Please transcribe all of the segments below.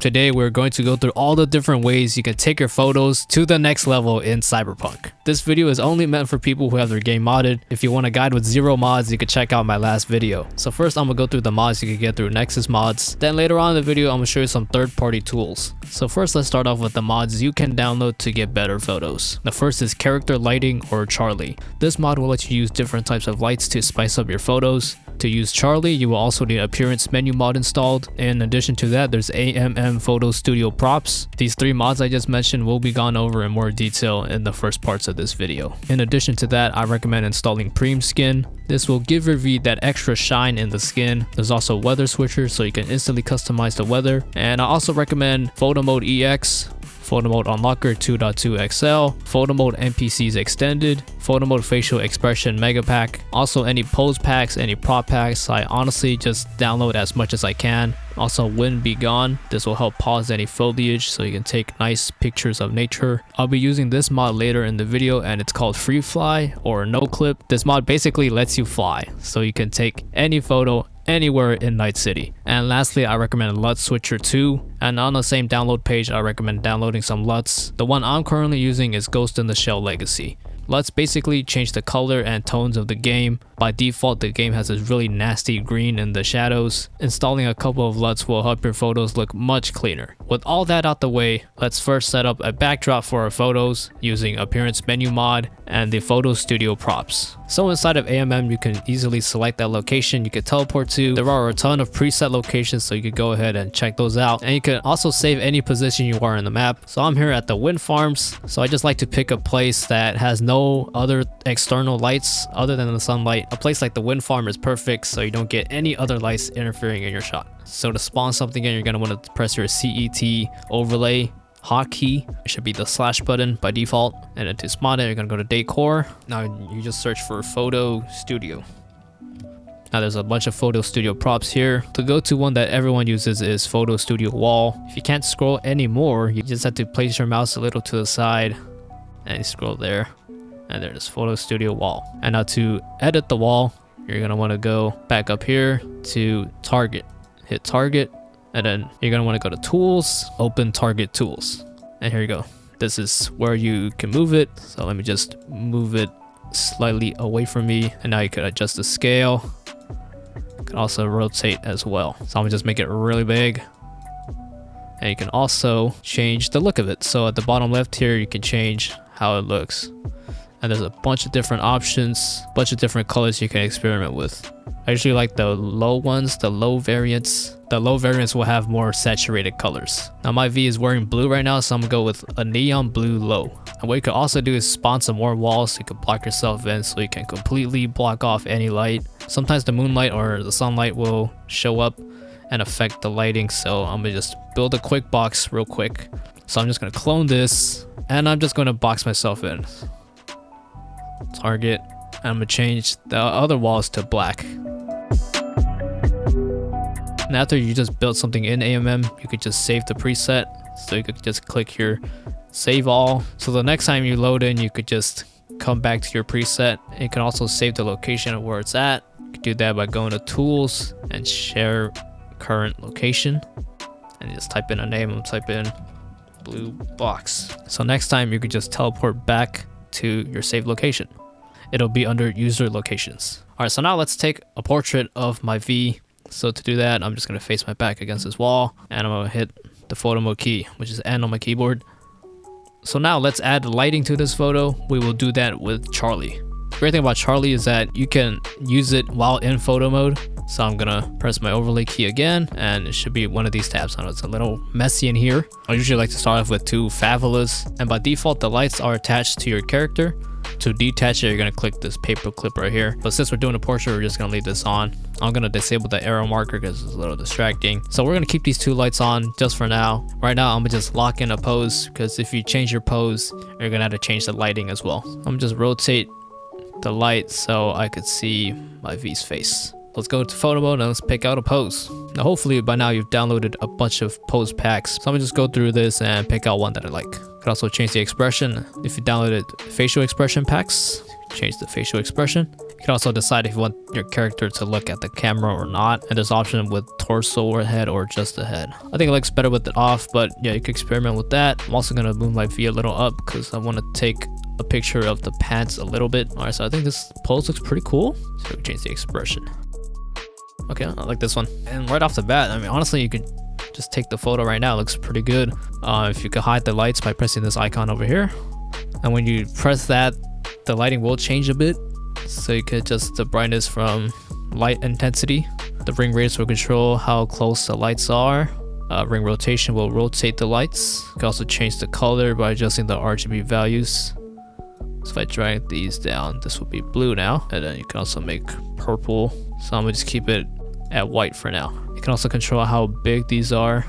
Today we're going to go through all the different ways you can take your photos to the next level in Cyberpunk. This video is only meant for people who have their game modded. If you want a guide with 0 mods, you can check out my last video. So first I'm gonna go through the mods you can get through Nexus mods. Then later on in the video I'm gonna show you some third-party tools. So first let's start off with the mods you can download to get better photos. The first is character lighting or CharLi. This mod will let you use different types of lights to spice up your photos. To use CharLi, you will also need appearance menu mod installed. In addition to that, there's AMM Photo Studio props. These 3 mods I just mentioned will be gone over in more detail in the first parts of this video. In addition to that, I recommend installing Preem Skin. This will give your V that extra shine in the skin. There's also weather switcher so you can instantly customize the weather. And I also recommend Photo Mode EX, Photo Mode Unlocker 2.2 XL, Photo Mode NPCs Extended, Photo Mode Facial Expression Mega Pack. Also any pose packs, any prop packs, I honestly just download as much as I can. Also Wind Be Gone. This will help pause any foliage so you can take nice pictures of nature. I'll be using this mod later in the video and it's called Free Fly or No Clip. This mod basically lets you fly so you can take any photo anywhere in Night City. And lastly, I recommend LUT Switcher 2, and on the same download page I recommend downloading some LUTs. The one I'm currently using is Ghost in the Shell Legacy. LUTs basically change the color and tones of the game. By default, the game has this really nasty green in the shadows. Installing a couple of LUTs will help your photos look much cleaner. With all that out the way, let's first set up a backdrop for our photos using appearance menu mod and the photo studio props. So inside of AMM, you can easily select that location you can teleport to. There are a ton of preset locations, so you can go ahead and check those out. And you can also save any position you are in the map. So I'm here at the wind farms, so I just like to pick a place that has no other external lights other than the sunlight. A place like the wind farm is perfect so you don't get any other lights interfering in your shot. So to spawn something in, you're going to want to press your CET overlay hotkey. It should be the slash button by default. And then to spawn it, you're going to go to decor. Now you just search for photo studio. Now there's a bunch of photo studio props here. The go-to one that everyone uses is photo studio wall. If you can't scroll anymore, you just have to place your mouse a little to the side and you scroll there. And there's photo studio wall. And now to edit the wall, you're gonna want to go back up here to target. Hit target, and then you're gonna want to go to tools, open target tools. And here you go. This is where you can move it. So let me just move it slightly away from me. And now you could adjust the scale. You can also rotate as well. So I'm gonna just make it really big. And you can also change the look of it. So at the bottom left here, you can change how it looks. And there's a bunch of different options, bunch of different colors you can experiment with. I usually like the low ones, the low variants. The low variants will have more saturated colors. Now my V is wearing blue right now, so I'm gonna go with a neon blue low. And what you could also do is spawn some more walls so you can block yourself in so you can completely block off any light. Sometimes the moonlight or the sunlight will show up and affect the lighting, so I'm gonna just build a quick box real quick. So I'm just gonna clone this and I'm just gonna box myself in. Target. I'm gonna change the other walls to black. And after you just built something in AMM, you could just save the preset. So you could just click here, save all. So the next time you load in, you could just come back to your preset. You can also save the location of where it's at. You can do that by going to tools and share current location. And just type in a name and type in blue box. So next time you could just teleport back to your saved location. It'll be under user locations. All right, so now let's take a portrait of my V. So to do that, I'm just gonna face my back against this wall and I'm gonna hit the photo mode key, which is N on my keyboard. So now let's add lighting to this photo. We will do that with CharLi. The great thing about CharLi is that you can use it while in photo mode. So I'm gonna press my overlay key again and it should be one of these tabs. I know it's a little messy in here. I usually like to start off with 2 favelas, and by default the lights are attached to your character. To detach it, you're gonna click this paper clip right here. But since we're doing a portrait, we're just gonna leave this on. I'm gonna disable the arrow marker because it's a little distracting. So we're gonna keep these 2 lights on just for now. Right now, I'm gonna just lock in a pose because if you change your pose, you're gonna have to change the lighting as well. I'm gonna just rotate the light so I could see my V's face. Let's go to photo mode and let's pick out a pose. Now hopefully by now you've downloaded a bunch of pose packs. So I'm gonna just go through this and pick out one that I like. You can also change the expression. If you downloaded facial expression packs, change the facial expression. You can also decide if you want your character to look at the camera or not, and there's option with torso or head or just the head. I think it looks better with it off, but yeah, you can experiment with that. I'm also gonna move my V a little up because I want to take a picture of the pants a little bit. All right, so I think this pose looks pretty cool. So we change the expression. Okay, I like this one. And right off the bat, I mean, honestly, you could just take the photo right now. It looks pretty good. If you could hide the lights by pressing this icon over here, and when you press that, the lighting will change a bit. So you could adjust the brightness from light intensity. The ring radius will control how close the lights are. Ring rotation will rotate the lights. You can also change the color by adjusting the RGB values. So if I drag these down, this will be blue now. And then you can also make purple. So I'm gonna just keep it at white for now. You can also control how big these are.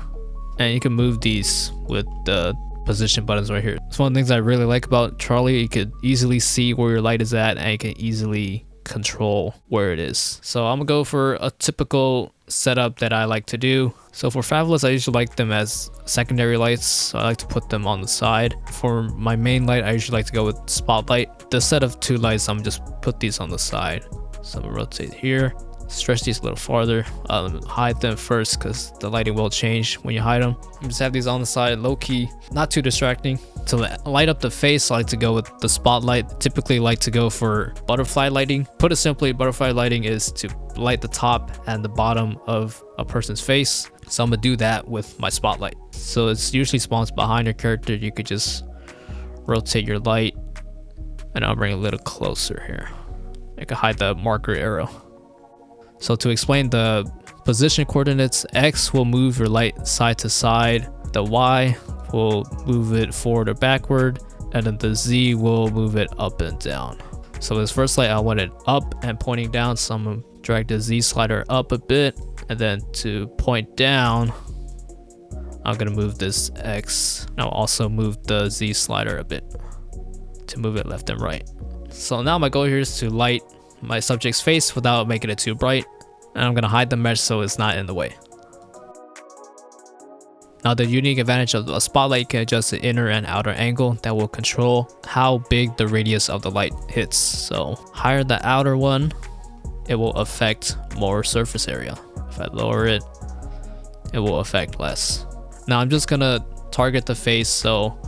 And you can move these with the position buttons right here. It's one of the things I really like about CharLi. You could easily see where your light is at, and you can easily control where it is. So I'm gonna go for a typical setup that I like to do. So for favelists, I usually like them as secondary lights. So I like to put them on the side. For my main light, I usually like to go with spotlight. The set of 2 lights, I'm just put these on the side. So I'm gonna rotate here, stretch these a little farther, hide them first because the lighting will change when you hide them. You just have these on the side, low key, not too distracting. To light up the face, I like to go with the spotlight. Typically like to go for butterfly lighting. Put it simply, butterfly lighting is to light the top and the bottom of a person's face. So I'm gonna do that with my spotlight. So it's usually spawns behind your character. You could just rotate your light, and I'll bring it a little closer here. I can hide the marker arrow. So to explain the position coordinates, X will move your light side to side, the Y will move it forward or backward, and then the Z will move it up and down. So this first light, I want it up and pointing down, so I'm gonna drag the Z slider up a bit, and then to point down, I'm gonna move this X. I'll also move the Z slider a bit to move it left and right. So now my goal here is to light my subject's face without making it too bright, and I'm gonna hide the mesh so it's not in the way. Now the unique advantage of a spotlight, you can adjust the inner and outer angle that will control how big the radius of the light hits. So higher the outer one, it will affect more surface area. If I lower it, it will affect less. Now I'm just gonna target the face, so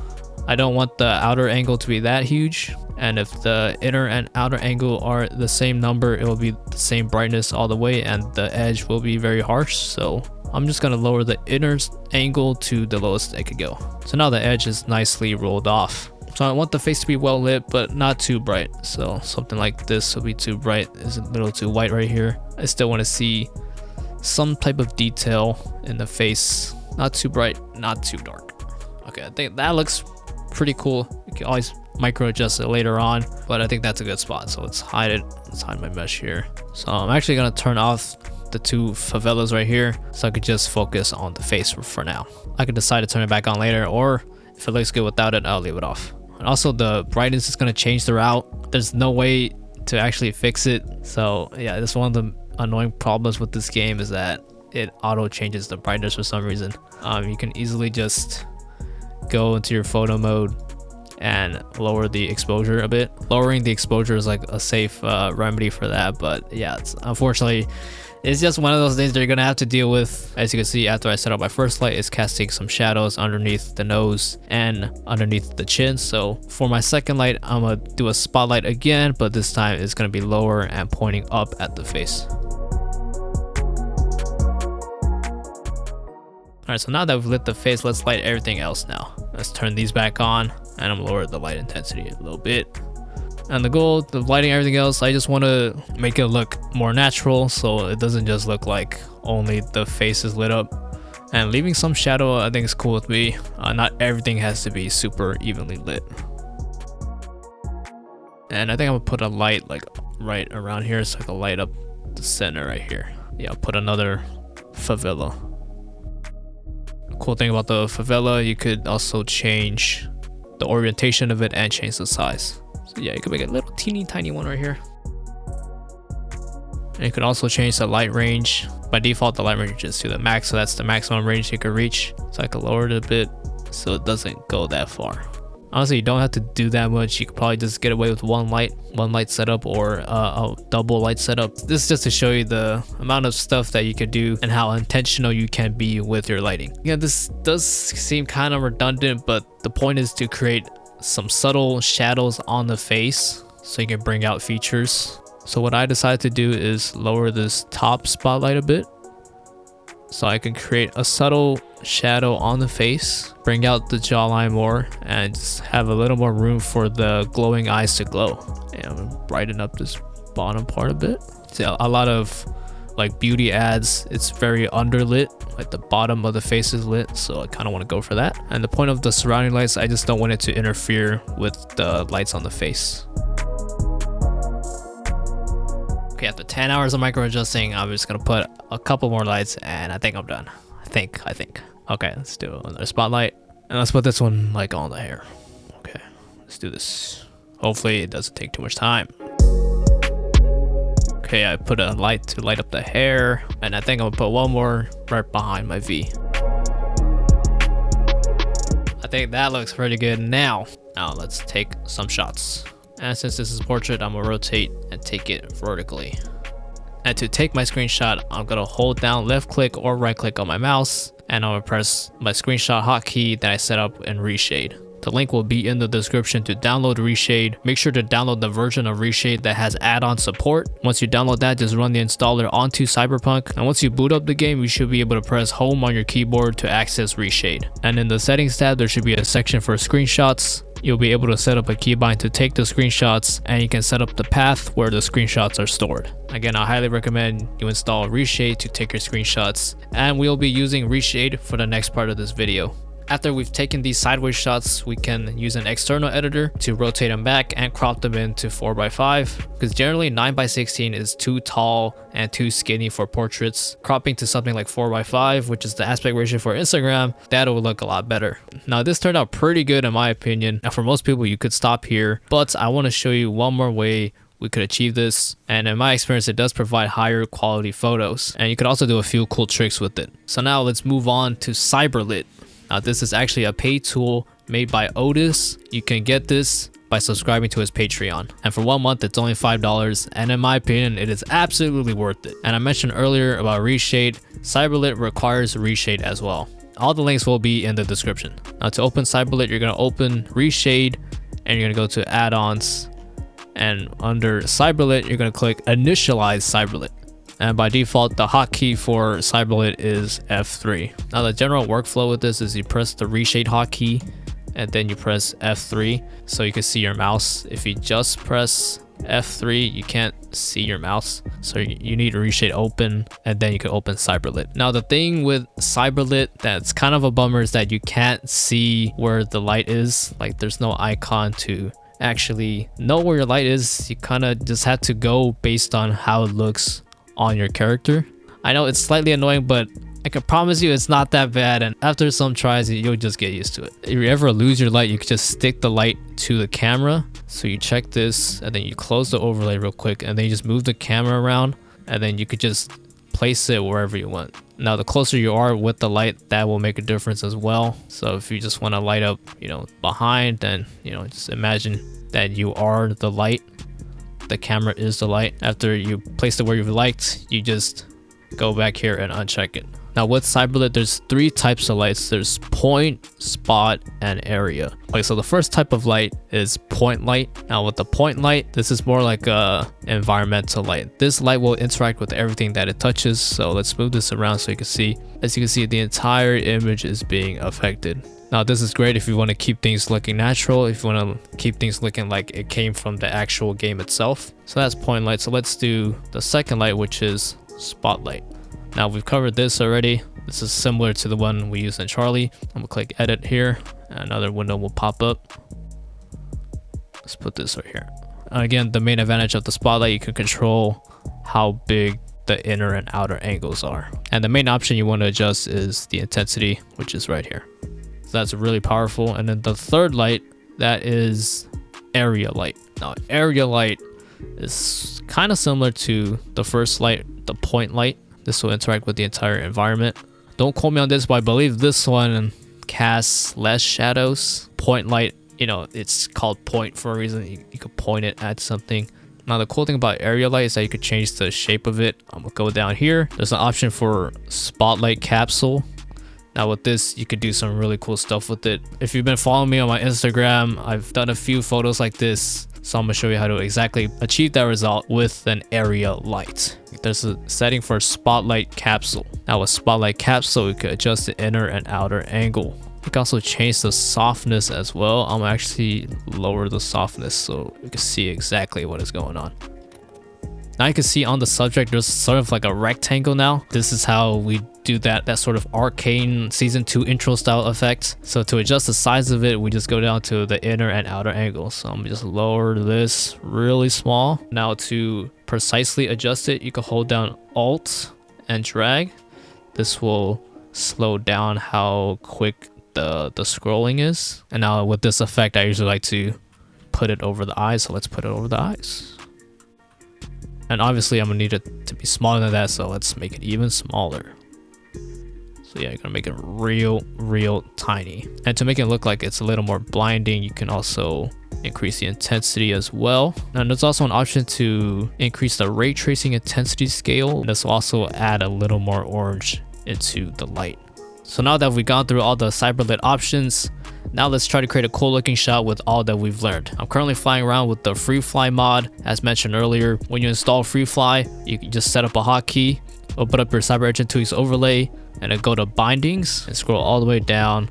I don't want the outer angle to be that huge. And if the inner and outer angle are the same number, it will be the same brightness all the way, and the edge will be very harsh. So I'm just gonna lower the inner angle to the lowest it could go. So now the edge is nicely rolled off. So I want the face to be well lit, but not too bright. So something like this will be too bright. It's a little too white right here. I still want to see some type of detail in the face. Not too bright, not too dark. Okay, I think that looks pretty cool. You can always micro adjust it later on, but I think that's a good spot. So let's hide it. Let's hide my mesh here. So I'm actually gonna turn off the 2 favelas right here so I could just focus on the face for now. I could decide to turn it back on later, or if it looks good without it, I'll leave it off. And also the brightness is gonna change throughout. There's no way to actually fix it. So yeah, that's one of the annoying problems with this game, is that it auto changes the brightness for some reason. You can easily just go into your photo mode and lower the exposure a bit. Lowering the exposure is like a safe remedy for that, but yeah, unfortunately it's just one of those things that you're gonna have to deal with. As you can see, after I set up my first light, it's casting some shadows underneath the nose and underneath the chin. So for my second light, I'm gonna do a spotlight again, but this time it's gonna be lower and pointing up at the face. Alright, so now that we've lit the face, let's light everything else now. Let's turn these back on, and I'm lower the light intensity a little bit. And the goal of lighting everything else, I just want to make it look more natural, so it doesn't just look like only the face is lit up. And leaving some shadow, I think is cool with me. Not everything has to be super evenly lit. And I think I'm gonna put a light like right around here so I can light up the center right here. Yeah, I'll put another favela. Cool thing about the favela, you could also change the orientation of it and change the size. So yeah, you can make a little teeny tiny one right here. And you can also change the light range. By default, the light range is to the max, so that's the maximum range you can reach. So I can lower it a bit so it doesn't go that far. Honestly, you don't have to do that much. You could probably just get away with one light setup, or a double light setup. This is just to show you the amount of stuff that you can do and how intentional you can be with your lighting. Yeah, this does seem kind of redundant, but the point is to create some subtle shadows on the face so you can bring out features. So what I decided to do is lower this top spotlight a bit so I can create a subtle shadow on the face, bring out the jawline more, and just have a little more room for the glowing eyes to glow. And I'm gonna brighten up this bottom part a bit. See, a lot of like beauty ads, it's very underlit, like the bottom of the face is lit, so I kind of want to go for that. And the point of the surrounding lights, I just don't want it to interfere with the lights on the face. Okay, after 10 hours of micro adjusting, I'm just gonna put a couple more lights and I think I'm done. I think. Okay, let's do another spotlight. And let's put this one like on the hair. Okay, let's do this. Hopefully it doesn't take too much time. Okay, I put a light to light up the hair, and I think I'm gonna put one more right behind my V. I think that looks pretty good. Now let's take some shots. And since this is portrait, I'm gonna rotate and take it vertically. And to take my screenshot, I'm gonna hold down left click or right click on my mouse, and I'm gonna press my screenshot hotkey that I set up in Reshade. The link will be in the description to download Reshade. Make sure to download the version of Reshade that has add-on support. Once you download that, just run the installer onto Cyberpunk. And once you boot up the game, you should be able to press home on your keyboard to access Reshade. And in the settings tab, there should be a section for screenshots. You'll be able to set up a keybind to take the screenshots, and you can set up the path where the screenshots are stored. Again, I highly recommend you install Reshade to take your screenshots, and we'll be using Reshade for the next part of this video. After we've taken these sideways shots, we can use an external editor to rotate them back and crop them into 4x5, because generally 9x16 is too tall and too skinny for portraits. Cropping to something like 4x5, which is the aspect ratio for Instagram, that'll look a lot better. Now this turned out pretty good in my opinion. Now for most people you could stop here, but I want to show you one more way we could achieve this, and in my experience it does provide higher quality photos, and you could also do a few cool tricks with it. So now let's move on to CyberLit. Now this is actually a paid tool made by Otis. You can get this by subscribing to his Patreon, and for 1 month it's only $5, and in my opinion it is absolutely worth it. And I mentioned earlier about Reshade, CyberLit requires Reshade as well. All the links will be in the description. Now to open CyberLit, you're going to open Reshade and you're going to go to add-ons, and under CyberLit you're going to click initialize CyberLit. And by default, the hotkey for CyberLit is F3. Now the general workflow with this is you press the Reshade hotkey and then you press F3 so you can see your mouse. If you just press F3, you can't see your mouse. So you need Reshade open, and then you can open CyberLit. Now the thing with CyberLit that's kind of a bummer is that you can't see where the light is. Like there's no icon to actually know where your light is. You kind of just have to go based on how it looks on your character. I know it's slightly annoying, but I can promise you it's not that bad, and after some tries you'll just get used to it. If you ever lose your light, you can just stick the light to the camera. So you check this and then you close the overlay real quick, and then you just move the camera around, and then you could just place it wherever you want. Now the closer you are with the light, that will make a difference as well. So if you just want to light up, behind, then just imagine that you are the light. The camera is the light. After you place it where you've liked, you just go back here and uncheck it. Now with CyberLit, there's 3 types of lights. There's point, spot, and area. Okay, so the first type of light is point light. Now with the point light, this is more like a environmental light. This light will interact with everything that it touches. So let's move this around so you can see. As you can see, the entire image is being affected. Now this is great if you want to keep things looking natural, if you want to keep things looking like it came from the actual game itself. So that's point light. So let's do the second light, which is spotlight. Now we've covered this already. This is similar to the one we used in CharLi. I'm gonna click edit here, and another window will pop up. Let's put this right here. Again, the main advantage of the spotlight, you can control how big the inner and outer angles are. And the main option you want to adjust is the intensity, which is right here. So that's really powerful. And then the third light, that is area light. Now area light is kind of similar to the first light, the point light. This will interact with the entire environment. Don't quote me on this, but I believe this one casts less shadows. Point light you know, it's called point for a reason. You could point it at something. Now the cool thing about area light is that you could change the shape of it. I'm gonna go down here. There's an option for spotlight capsule. Now with this, you could do some really cool stuff with it. If you've been following me on my Instagram, I've done a few photos like this. So I'm gonna show you how to exactly achieve that result with an area light. There's a setting for spotlight capsule. Now with spotlight capsule, you could adjust the inner and outer angle. You can also change the softness as well. I'm gonna actually lower the softness so you can see exactly what is going on. Now you can see on the subject, there's sort of like a rectangle now. This is how we do that sort of arcane season 2 intro style effect. So to adjust the size of it, we just go down to the inner and outer angle. So I'm gonna just lower this really small. Now to precisely adjust it, you can hold down Alt and drag. This will slow down how quick the scrolling is. And now with this effect, I usually like to put it over the eyes. So let's put it over the eyes. And obviously I'm gonna need it to be smaller than that, so let's make it even smaller. So yeah, you're gonna make it real tiny. And to make it look like it's a little more blinding, you can also increase the intensity as well. And there's also an option to increase the ray tracing intensity scale. And this will also add a little more orange into the light. So now that we've gone through all the CyberLit options, now let's try to create a cool looking shot with all that we've learned. I'm currently flying around with the Free Fly mod. As mentioned earlier, when you install Free Fly, you can just set up a hotkey, open up your Cyber Engine 2's overlay, and then go to bindings and scroll all the way down.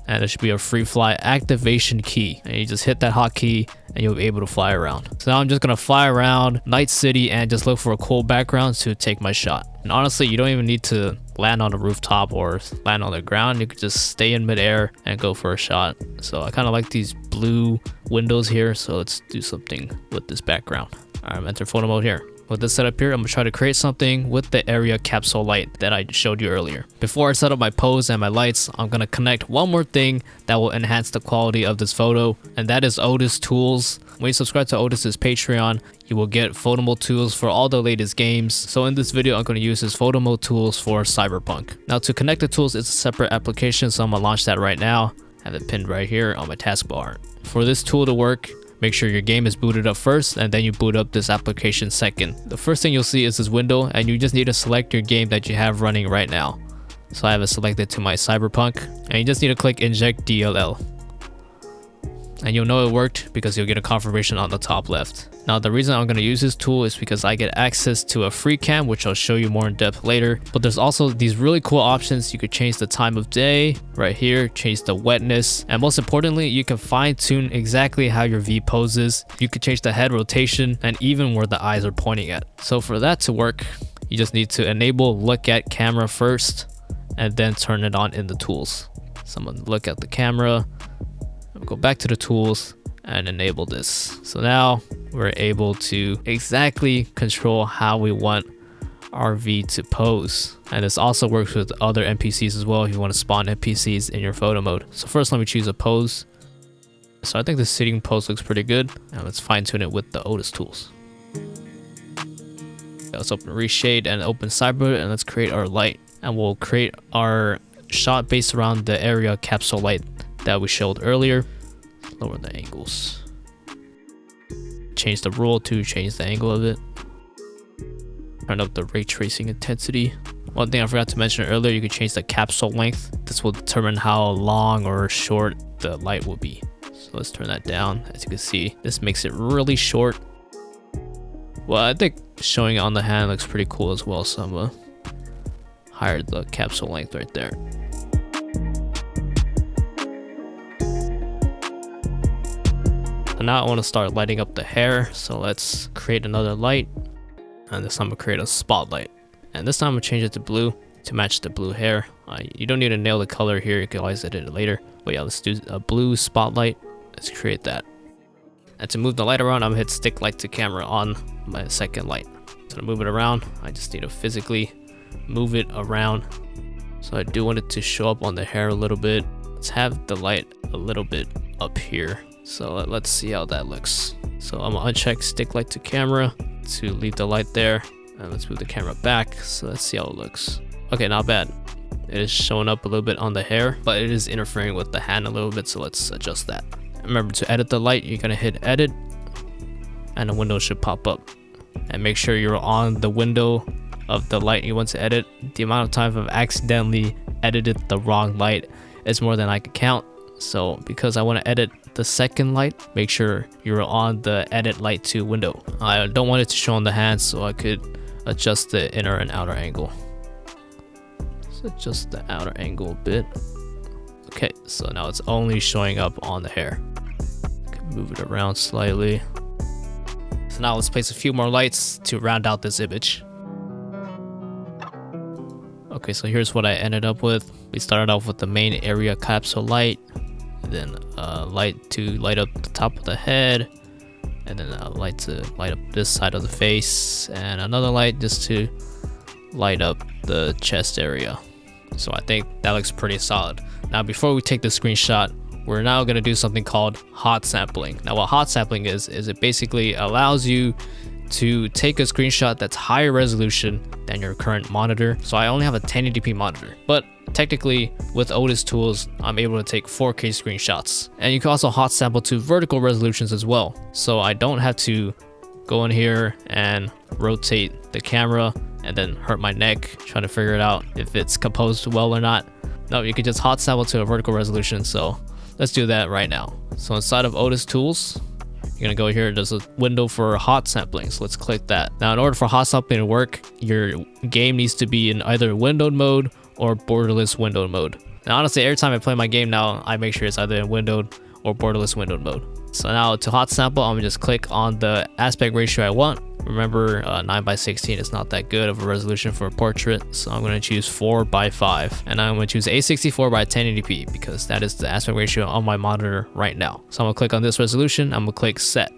And there should be a Free Fly activation key. And you just hit that hotkey and you'll be able to fly around. So now I'm just gonna fly around Night City and just look for a cool background to take my shot. And honestly, you don't even need to land on a rooftop or land on the ground. You could just stay in midair and go for a shot. So I kind of like these blue windows here. So let's do something with this background. All right, I'm enter photo mode here. With this setup here, I'm gonna try to create something with the area capsule light that I showed you earlier. Before I set up my pose and my lights, I'm gonna connect one more thing that will enhance the quality of this photo, and that is Otis tools. When you subscribe to Otis's Patreon, you will get photo mode tools for all the latest games. So in this video, I'm going to use his photo mode tools for Cyberpunk. Now to connect the tools, it's a separate application, so I'm gonna launch that right now. I have it pinned right here on my taskbar. For this tool to work, make sure your game is booted up first, and then you boot up this application second. The first thing you'll see is this window, and you just need to select your game that you have running right now. So I have it selected to my Cyberpunk, and you just need to click inject DLL. And you'll know it worked because you'll get a confirmation on the top left. Now the reason I'm going to use this tool is because I get access to a free cam, which I'll show you more in depth later. But there's also these really cool options. You could change the time of day right here, change the wetness, and most importantly, you can fine tune exactly how your V poses. You could change the head rotation and even where the eyes are pointing at. So for that to work, you just need to enable look at camera first and then turn it on in the tools. So I'm going to look at the camera. Go back to the tools and enable this. So now we're able to exactly control how we want our V to pose. And this also works with other NPCs as well if you want to spawn NPCs in your photo mode. So first, let me choose a pose. So I think the sitting pose looks pretty good. Now let's fine tune it with the Otis tools. Let's open Reshade and open CyberLit, and let's create our light. And we'll create our shot based around the area capsule light that we showed earlier. Lower the angles. Change the rule to change the angle of it. Turn up the ray tracing intensity. One thing I forgot to mention earlier, you can change the capsule length. This will determine how long or short the light will be. So let's turn that down. As you can see, this makes it really short. Well, I think showing it on the hand looks pretty cool as well. So I'm gonna higher the capsule length right there. And now I want to start lighting up the hair, so let's create another light, and this time I'm gonna create a spotlight, and this time I'm gonna change it to blue to match the blue hair. You don't need to nail the color here, you can always edit it later, but yeah, let's do a blue spotlight. Let's create that. And to move the light around, I'm gonna hit stick light to camera on my second light. So to move it around, I just need to physically move it around. So I do want it to show up on the hair a little bit. Let's have the light a little bit up here. So let's see how that looks. So I'm gonna uncheck stick light to camera to leave the light there, and let's move the camera back. So let's see how it looks. Okay, not bad. It is showing up a little bit on the hair, but it is interfering with the hand a little bit, so let's adjust that. Remember to edit the light, you're gonna hit edit and a window should pop up. And make sure you're on the window of the light you want to edit. The amount of times I've accidentally edited the wrong light is more than I can count. So because I want to edit the second light, make sure you're on the edit light to window. I don't want it to show on the hand, so I could adjust the inner and outer angle. So adjust the outer angle a bit. Okay, so now it's only showing up on the hair. Move it around slightly. So now let's place a few more lights to round out this image. Okay, so here's what I ended up with. We started off with the main area capsule light, and then a light to light up the top of the head, and then a light to light up this side of the face, and another light just to light up the chest area. So I think that looks pretty solid. Now before we take the screenshot, we're now going to do something called hot sampling. Now what hot sampling is it basically allows you to take a screenshot that's higher resolution than your current monitor. So I only have a 1080p monitor, but technically with Otis tools, I'm able to take 4K screenshots. And you can also hot sample to vertical resolutions as well. So I don't have to go in here and rotate the camera and then hurt my neck trying to figure it out if it's composed well or not. No, you can just hot sample to a vertical resolution. So let's do that right now. So inside of Otis tools, you're gonna go here, there's a window for hot sampling, so let's click that. Now in order for hot sampling to work, your game needs to be in either windowed mode or borderless windowed mode. Now honestly, every time I play my game now, I make sure it's either in windowed or borderless windowed mode. So now to hot sample, I'm gonna just click on the aspect ratio I want. Remember 9:16 is not that good of a resolution for a portrait, so I'm going to choose 4:5, and I'm going to choose A64x1080p because that is the aspect ratio on my monitor right now. So I'm going to click on this resolution, I'm going to click set,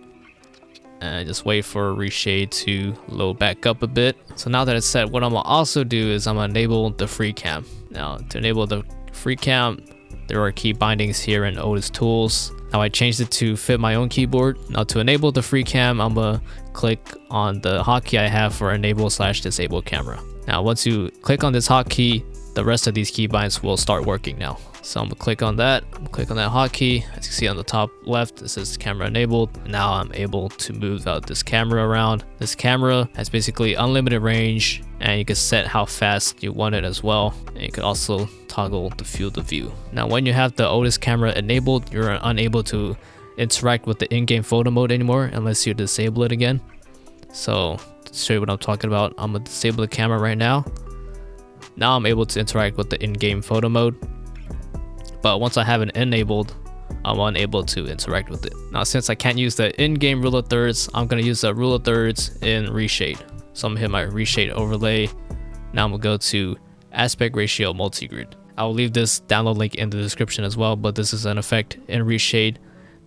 and just wait for reshade to load back up a bit. So now that it's set, what I'm going to also do is I'm going to enable the free cam. Now to enable the free cam, there are key bindings here in Otis tools. Now I changed it to fit my own keyboard. Now to enable the free cam, I'm gonna click on the hotkey I have for enable/disable camera. Now once you click on this hotkey, the rest of these keybinds will start working now. So I'm gonna click on that, click on that hotkey. As you see on the top left, it says camera enabled. Now I'm able to move out this camera around. This camera has basically unlimited range, and you can set how fast you want it as well. And you can also toggle the field of view. Now when you have the Otis camera enabled, you're unable to interact with the in-game photo mode anymore unless you disable it again. So to show you what I'm talking about, I'm gonna disable the camera right now. Now I'm able to interact with the in-game photo mode, but once I have it enabled, I'm unable to interact with it. Now since I can't use the in-game rule of thirds, I'm gonna use the rule of thirds in reshade. So I'm gonna hit my reshade overlay. Now I'm gonna go to aspect ratio multi-grid. I'll leave this download link in the description as well, but this is an effect in reshade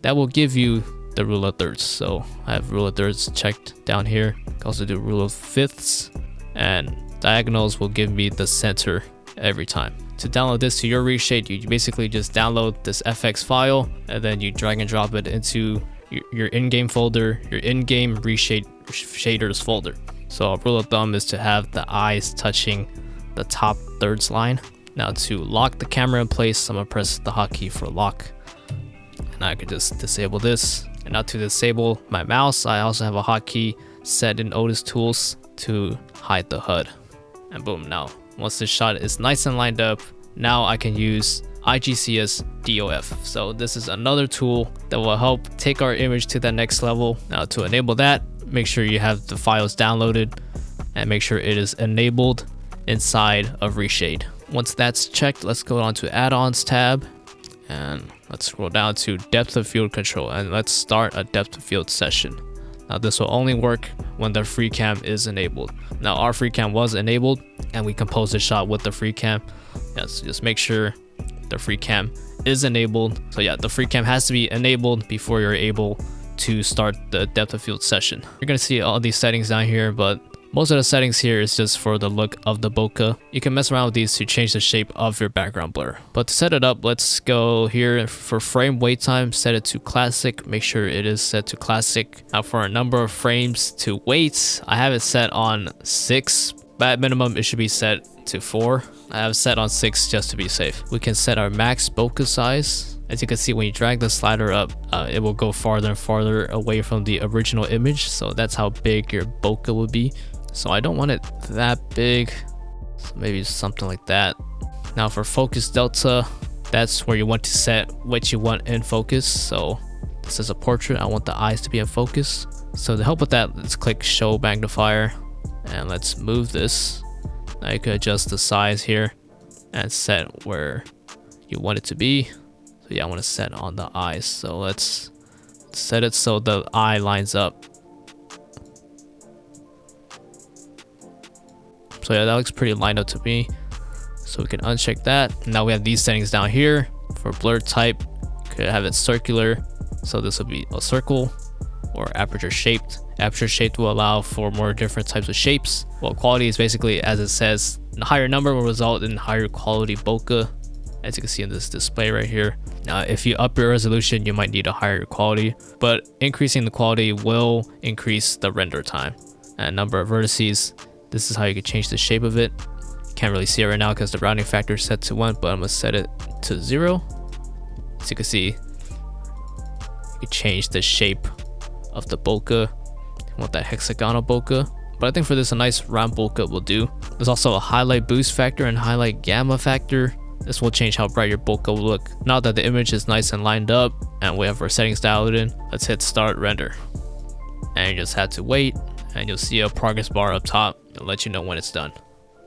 that will give you the rule of thirds. So I have rule of thirds checked down here. I can also do rule of fifths, and diagonals will give me the center every time. To download this to your reshade, you basically just download this FX file and then you drag and drop it into your in-game folder, your in-game reshade shaders folder. So a rule of thumb is to have the eyes touching the top thirds line. Now to lock the camera in place, I'm gonna press the hotkey for lock, and I could just disable this. And now to disable my mouse, I also have a hotkey set in Otis tools to hide the HUD. And boom, now once this shot is nice and lined up, now I can use IGCS DOF. So this is another tool that will help take our image to that next level. Now to enable that, make sure you have the files downloaded and make sure it is enabled inside of reshade. Once that's checked, let's go on to add-ons tab and let's scroll down to depth of field control, and let's start a depth of field session. Now this will only work when the free cam is enabled. Now our free cam was enabled and we composed a shot with the free cam. Yes, just make sure the free cam is enabled. So yeah, the free cam has to be enabled before you're able to start the depth of field session. You're gonna see all these settings down here, but most of the settings here is just for the look of the bokeh. You can mess around with these to change the shape of your background blur. But to set it up, let's go here for frame wait time, set it to classic. Make sure it is set to classic. Now for a number of frames to wait, I have it set on 6, but at minimum it should be set to 4. I have it set on 6 just to be safe. We can set our max bokeh size As you can see, when you drag the slider up, it will go farther and farther away from the original image. So that's how big your bokeh will be. So I don't want it that big. So maybe something like that. Now for focus delta, that's where you want to set what you want in focus. So this is a portrait. I want the eyes to be in focus. So to help with that, let's click show magnifier and let's move this. Now you can adjust the size here and set where you want it to be. So yeah, I want to set on the eyes. So let's set it so the eye lines up. So yeah, that looks pretty lined up to me. So we can uncheck that. Now we have these settings down here. For blur type, you could have it circular. So this will be a circle, or aperture shaped. Aperture shaped will allow for more different types of shapes. Well, quality is basically, as it says, a higher number will result in higher quality bokeh, as you can see in this display right here. Now, if you up your resolution, you might need a higher quality, but increasing the quality will increase the render time. And number of vertices, this is how you can change the shape of it. Can't really see it right now because the rounding factor is set to 1, but I'm gonna set it to 0. As you can see, you can change the shape of the bokeh. You want that hexagonal bokeh, but I think for this, a nice round bokeh will do. There's also a highlight boost factor and highlight gamma factor. This will change how bright your bokeh will look. Now that the image is nice and lined up and we have our settings dialed in, let's hit start render. And you just have to wait, and you'll see a progress bar up top. It'll let you know when it's done.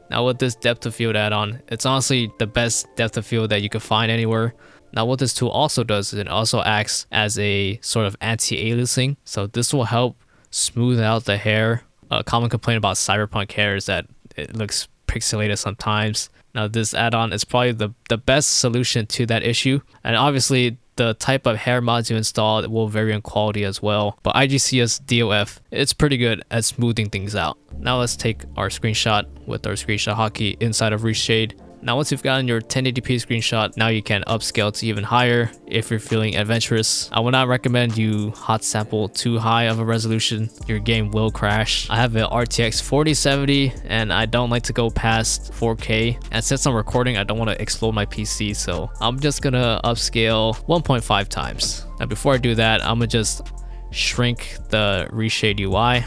Now with this depth of field add-on, it's honestly the best depth of field that you can find anywhere. Now what this tool also does is it also acts as a sort of anti-aliasing. So this will help smooth out the hair. A common complaint about Cyberpunk hair is that it looks pixelated sometimes. Now this add-on is probably the best solution to that issue. And obviously the type of hair mods you install will vary in quality as well. But IGCS DOF, it's pretty good at smoothing things out. Now let's take our screenshot with our screenshot hotkey inside of Reshade. Now once you've gotten your 1080p screenshot, now you can upscale to even higher if you're feeling adventurous. I would not recommend you hot sample too high of a resolution. Your game will crash. I have an RTX 4070 and I don't like to go past 4K. And since I'm recording, I don't want to explode my PC, so I'm just gonna upscale 1.5 times. Now before I do that, I'm gonna just shrink the Reshade UI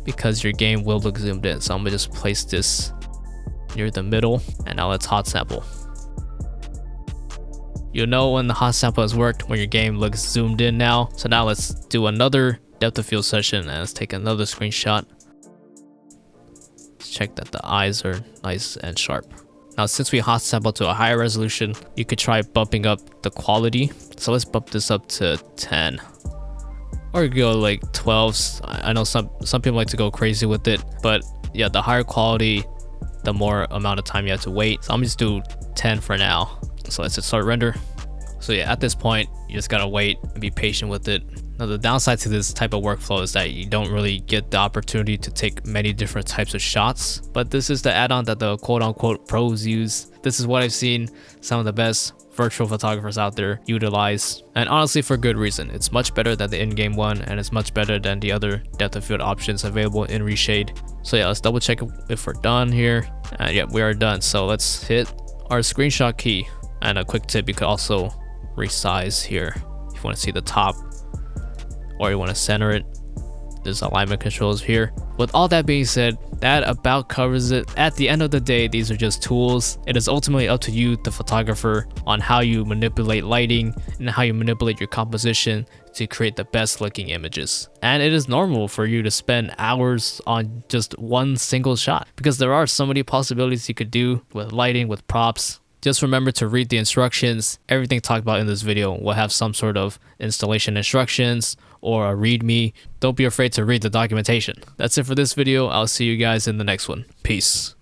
because your game will look zoomed in. So I'm gonna just place this near the middle, and now let's hot sample. You'll know when the hot sample has worked when your game looks zoomed in now. So now let's do another depth of field session and let's take another screenshot. Let's check that the eyes are nice and sharp. Now since we hot sample to a higher resolution, you could try bumping up the quality. So let's bump this up to 10. Or go like 12s. I know some people like to go crazy with it, but yeah, the higher quality, the more amount of time you have to wait. So I'm just do 10 for now. So let's just start render. So yeah, at this point, you just gotta wait and be patient with it. Now the downside to this type of workflow is that you don't really get the opportunity to take many different types of shots, but this is the add-on that the quote-unquote pros use. This is what I've seen some of the best virtual photographers out there utilize, and honestly for good reason. It's much better than the in-game one, and it's much better than the other depth of field options available in Reshade. So yeah, let's double check if we're done here, and yeah, we are done. So let's hit our screenshot key, and a quick tip, you could also resize here if you want to see the top, or you want to center it. There's alignment controls here. With all that being said, that about covers it. At the end of the day, these are just tools. It is ultimately up to you, the photographer, on how you manipulate lighting and how you manipulate your composition to create the best looking images. And it is normal for you to spend hours on just one single shot, because there are so many possibilities you could do with lighting, with props. Just remember to read the instructions. Everything talked about in this video will have some sort of installation instructions or a readme. Don't be afraid to read the documentation. That's it for this video. I'll see you guys in the next one. Peace.